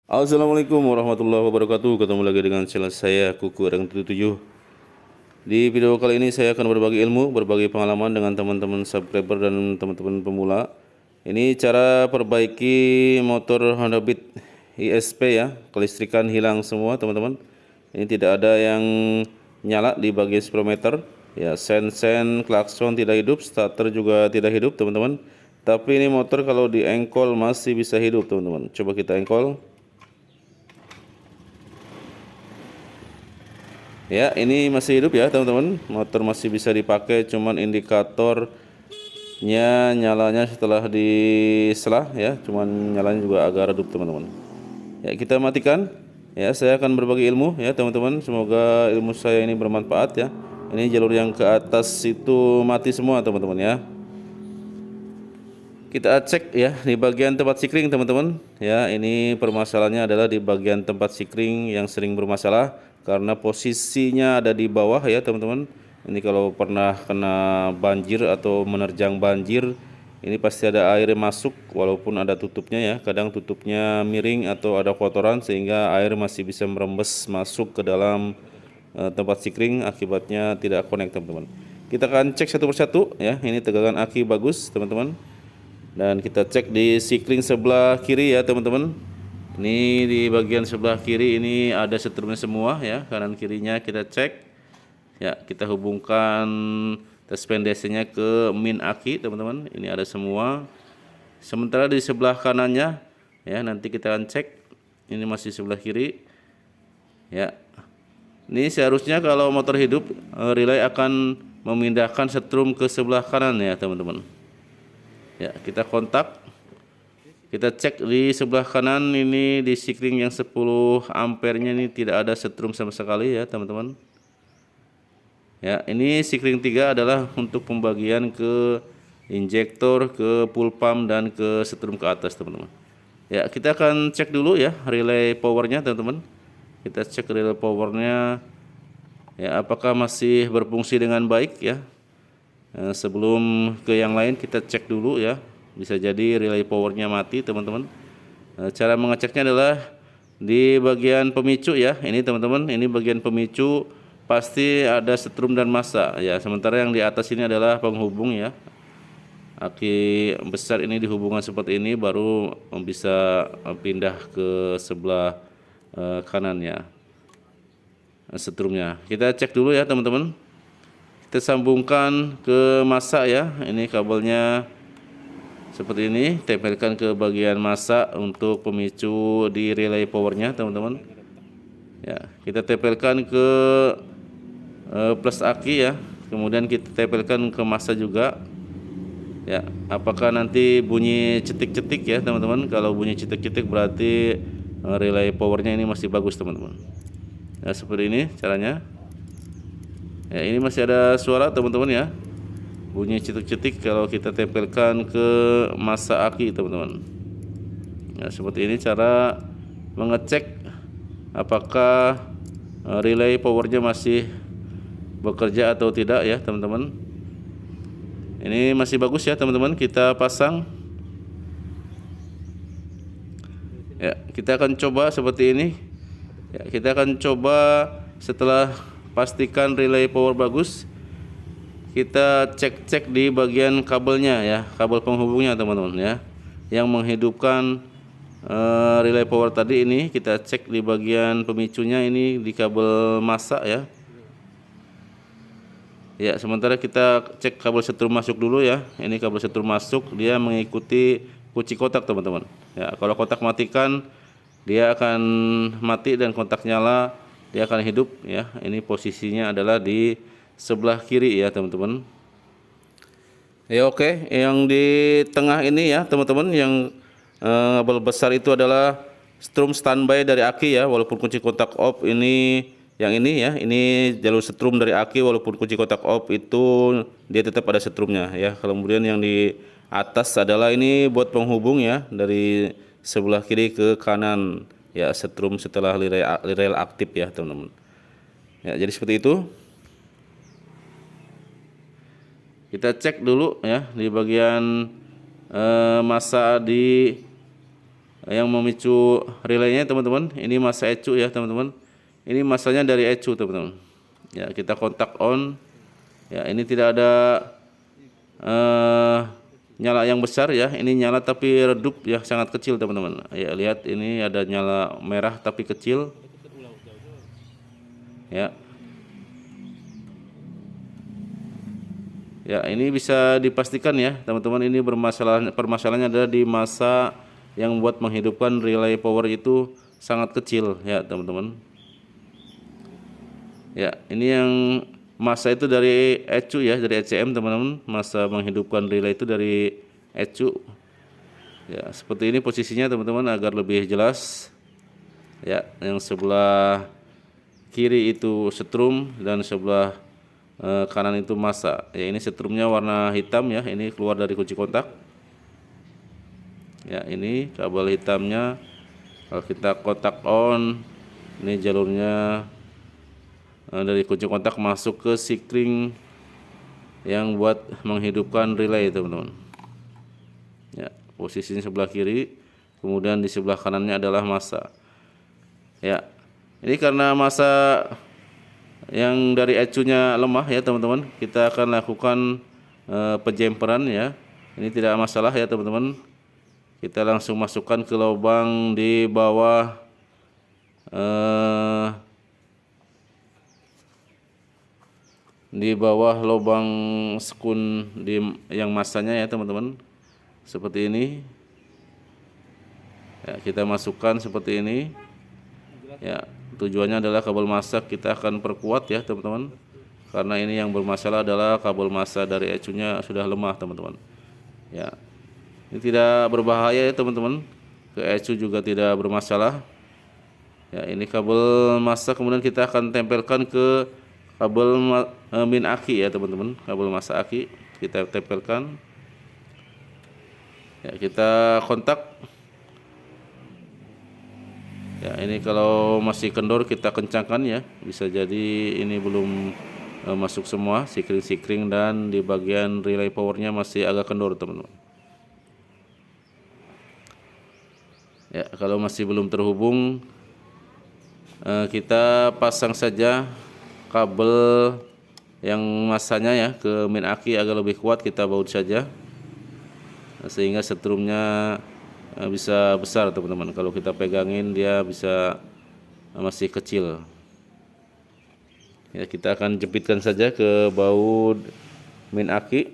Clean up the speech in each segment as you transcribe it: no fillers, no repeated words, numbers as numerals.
Assalamualaikum warahmatullahi wabarakatuh. Ketemu lagi dengan channel saya Kuku Reng 77. Di video kali ini saya akan berbagi ilmu, berbagi pengalaman dengan teman-teman subscriber dan teman-teman pemula. Ini cara perbaiki motor Honda Beat ISP ya, kelistrikan hilang semua teman-teman. Ini tidak ada yang nyala di bagian speedometer. Ya, sen-sen, klakson tidak hidup, starter juga tidak hidup teman-teman. Tapi ini motor kalau di engkol masih bisa hidup teman-teman. Coba kita engkol. Ya, ini masih hidup ya teman-teman. Motor masih bisa dipakai, cuman indikatornya nyalanya setelah diselah ya, cuman nyalanya juga agak redup teman-teman. Ya, kita matikan. Ya, saya akan berbagi ilmu ya teman-teman. Semoga ilmu saya ini bermanfaat ya. Ini jalur yang ke atas itu mati semua teman-teman ya. Kita cek ya di bagian tempat sikring teman-teman. Ya, ini permasalahannya adalah di bagian tempat sikring yang sering bermasalah karena posisinya ada di bawah ya teman-teman. Ini kalau pernah kena banjir atau menerjang banjir, ini pasti ada air masuk walaupun ada tutupnya ya. Kadang tutupnya miring atau ada kotoran sehingga air masih bisa merembes masuk ke dalam tempat sikring, akibatnya tidak connect teman-teman. Kita akan cek satu persatu ya. Ini tegangan aki bagus teman-teman. Dan kita cek di sikring sebelah kiri ya teman-teman. Ini di bagian sebelah kiri ini ada setrumnya semua ya, kanan kirinya kita cek. Ya, kita hubungkan tes pendesinya ke min aki teman-teman. Ini ada semua. Sementara di sebelah kanannya ya, nanti kita akan cek. Ini masih sebelah kiri. Ya. Ini seharusnya kalau motor hidup relay akan memindahkan setrum ke sebelah kanan ya teman-teman. Ya, kita kontak. Kita cek di sebelah kanan ini di sikring yang 10 ampernya ini tidak ada setrum sama sekali ya teman-teman. Ya, ini sikring 3 adalah untuk pembagian ke injektor, ke full pump dan ke setrum ke atas teman-teman. Ya, kita akan cek dulu ya relay powernya teman-teman. Kita cek relay powernya ya, apakah masih berfungsi dengan baik ya. Sebelum ke yang lain kita cek dulu ya, bisa jadi relay powernya mati teman-teman. Cara mengeceknya adalah di bagian pemicu ya, ini teman-teman, ini bagian pemicu pasti ada setrum dan massa ya. Sementara yang di atas ini adalah penghubung ya. Aki besar ini dihubungkan seperti ini baru bisa pindah ke sebelah kanan ya, setrumnya. Kita cek dulu ya teman-teman. Kita sambungkan ke massa ya, ini kabelnya seperti ini, tempelkan ke bagian massa untuk pemicu di relay powernya teman-teman ya. Kita tempelkan ke plus aki ya, kemudian kita tempelkan ke massa juga ya. Apakah nanti bunyi cetik-cetik ya teman-teman? Kalau bunyi cetik-cetik berarti relay powernya ini masih bagus teman-teman ya. Seperti ini caranya ya. Ini masih ada suara teman-teman ya, bunyi cetik-cetik kalau kita tempelkan ke massa aki teman-teman ya. Seperti ini cara mengecek apakah relay powernya masih bekerja atau tidak ya teman-teman. Ini masih bagus ya teman-teman, kita pasang ya. Kita akan coba seperti ini ya. Kita akan coba setelah pastikan relay power bagus, kita cek-cek di bagian kabelnya ya, kabel penghubungnya teman-teman ya, yang menghidupkan relay power tadi. Ini kita cek di bagian pemicunya, ini di kabel massa ya. Ya, sementara kita cek kabel setrum masuk dulu ya. Ini kabel setrum masuk, dia mengikuti kunci kotak teman-teman ya. Kalau kotak matikan dia akan mati, dan kontak nyala dia akan hidup ya. Ini posisinya adalah di sebelah kiri ya teman-teman ya. Oke, yang di tengah ini ya teman-teman, yang kabel besar itu adalah strum standby dari aki ya. Walaupun kunci kontak off ini, yang ini ya, ini jalur setrum dari aki, walaupun kunci kontak off itu dia tetap ada setrumnya ya. Kemudian yang di atas adalah ini buat penghubung ya, dari sebelah kiri ke kanan ya, setrum setelah relay aktif ya teman-teman ya. Jadi seperti itu. Kita cek dulu ya di bagian massa di yang memicu relaynya teman-teman. Ini masa ECU ya teman-teman. Ini masanya dari ECU teman-teman. Ya, kita kontak on. Ya, ini tidak ada nyala yang besar ya. Ini nyala tapi redup ya, sangat kecil teman-teman. Ya, lihat ini ada nyala merah tapi kecil. Ya. Ya, ini bisa dipastikan ya teman-teman, ini permasalahannya adalah di masa yang buat menghidupkan relay power itu sangat kecil ya teman-teman. Ya, ini yang masa itu dari ECU ya, dari ECM teman-teman. Masa menghidupkan relay itu dari ECU. Ya, seperti ini posisinya teman-teman agar lebih jelas. Ya, yang sebelah kiri itu setrum dan sebelah kanan itu masa. Ya, ini setrumnya warna hitam ya, ini keluar dari kunci kontak. Ya, ini kabel hitamnya. Kalau kita kontak on, ini jalurnya dari kunci kontak masuk ke sikring yang buat menghidupkan relay teman-teman. Ya, posisinya sebelah kiri, kemudian di sebelah kanannya adalah masa. Ya, ini karena masa yang dari ECU-nya lemah ya teman-teman, kita akan lakukan penjemperan ya. Ini tidak masalah ya teman-teman. Kita langsung masukkan ke lubang di bawah lubang sekun yang masanya ya teman-teman. Seperti ini. Ya, kita masukkan seperti ini. Ya, tujuannya adalah kabel masa kita akan perkuat ya teman-teman, karena ini yang bermasalah adalah kabel masa dari ECU-nya sudah lemah teman-teman. Ya, ini tidak berbahaya ya teman-teman, ke ECU juga tidak bermasalah. Ya, ini kabel masa kemudian kita akan tempelkan ke kabel min aki ya teman-teman. Kabel masa aki kita tempelkan. Ya, kita kontak. Ya, ini kalau masih kendor kita kencangkan ya, bisa jadi ini belum masuk semua sikring-sikring dan di bagian relay powernya masih agak kendor teman-teman. Ya, kalau masih belum terhubung, kita pasang saja kabel yang masanya ya ke min aki agak lebih kuat, kita baut saja sehingga setrumnya bisa besar teman-teman. Kalau kita pegangin dia bisa masih kecil. Ya, kita akan jepitkan saja ke baut min aki.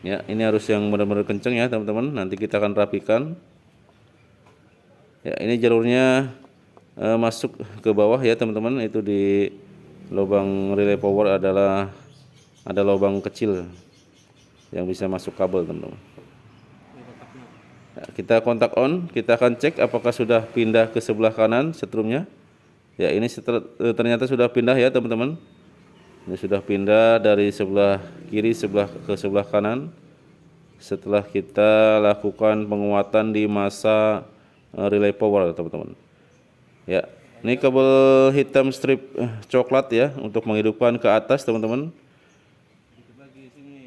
Ya, ini harus yang benar-benar kencang ya teman-teman. Nanti kita akan rapikan. Ya, ini jalurnya masuk ke bawah ya teman-teman. Itu di lubang relay power ada lubang kecil yang bisa masuk kabel teman-teman. Ya, kita kontak on, kita akan cek apakah sudah pindah ke sebelah kanan setrumnya. Ya, ini ternyata sudah pindah ya teman-teman. Ini sudah pindah dari sebelah kiri ke sebelah kanan setelah kita lakukan penguatan di masa relay power teman-teman. Ya, ini kabel hitam strip coklat ya untuk menghidupkan ke atas teman-teman.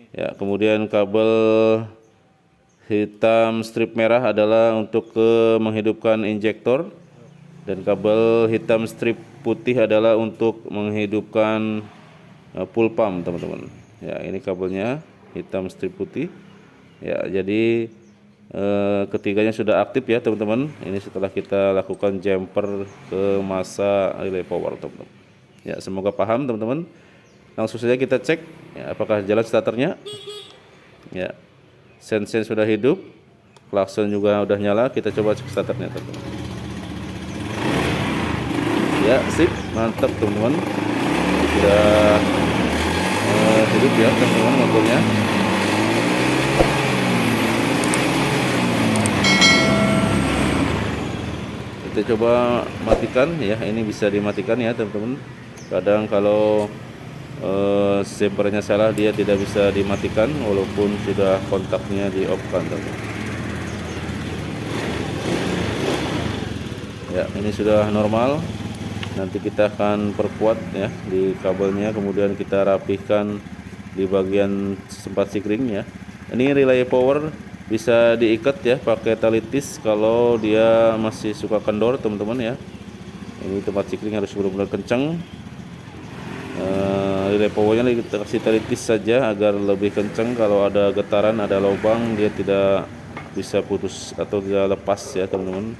Ya, kemudian kabel hitam strip merah adalah untuk menghidupkan injektor, dan kabel hitam strip putih adalah untuk menghidupkan full pump teman-teman. Ya, ini kabelnya hitam strip putih. Ya, jadi ketiganya sudah aktif ya teman-teman. Ini setelah kita lakukan jumper ke masa relay power teman-teman. Ya, semoga paham teman-teman. Langsung saja kita cek ya, apakah jalan starternya. Ya, sen-sen sudah hidup, klakson juga udah nyala. Kita coba cek starternya teman-teman. Ya, sip, mantap teman-teman. Sudah hidup ya teman-teman motornya. Kita coba matikan ya, ini bisa dimatikan ya teman-teman. Kadang kalau jumpernya salah dia tidak bisa dimatikan walaupun sudah kontaknya di off kan teman-teman. Ya, ini sudah normal. Nanti kita akan perkuat ya di kabelnya, kemudian kita rapihkan di bagian tempat sikring ya. Ini relay power bisa diikat ya pakai tali tis kalau dia masih suka kendor teman-teman ya. Ini tempat sikring harus benar-benar kencang. Relay powernya kita kasih tali tis saja agar lebih kencang. Kalau ada getaran, ada lubang, dia tidak bisa putus atau tidak lepas ya teman-teman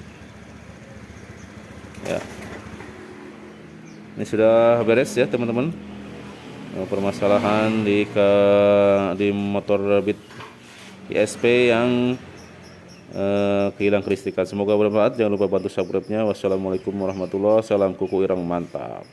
ya. Ini sudah beres ya teman-teman, permasalahan di motor Beat ISP yang kehilangan kelistrikan. Semoga bermanfaat. Jangan lupa bantu subscribe-nya. Wassalamualaikum warahmatullahi wabarakatuh. Salam kuku irang mantap.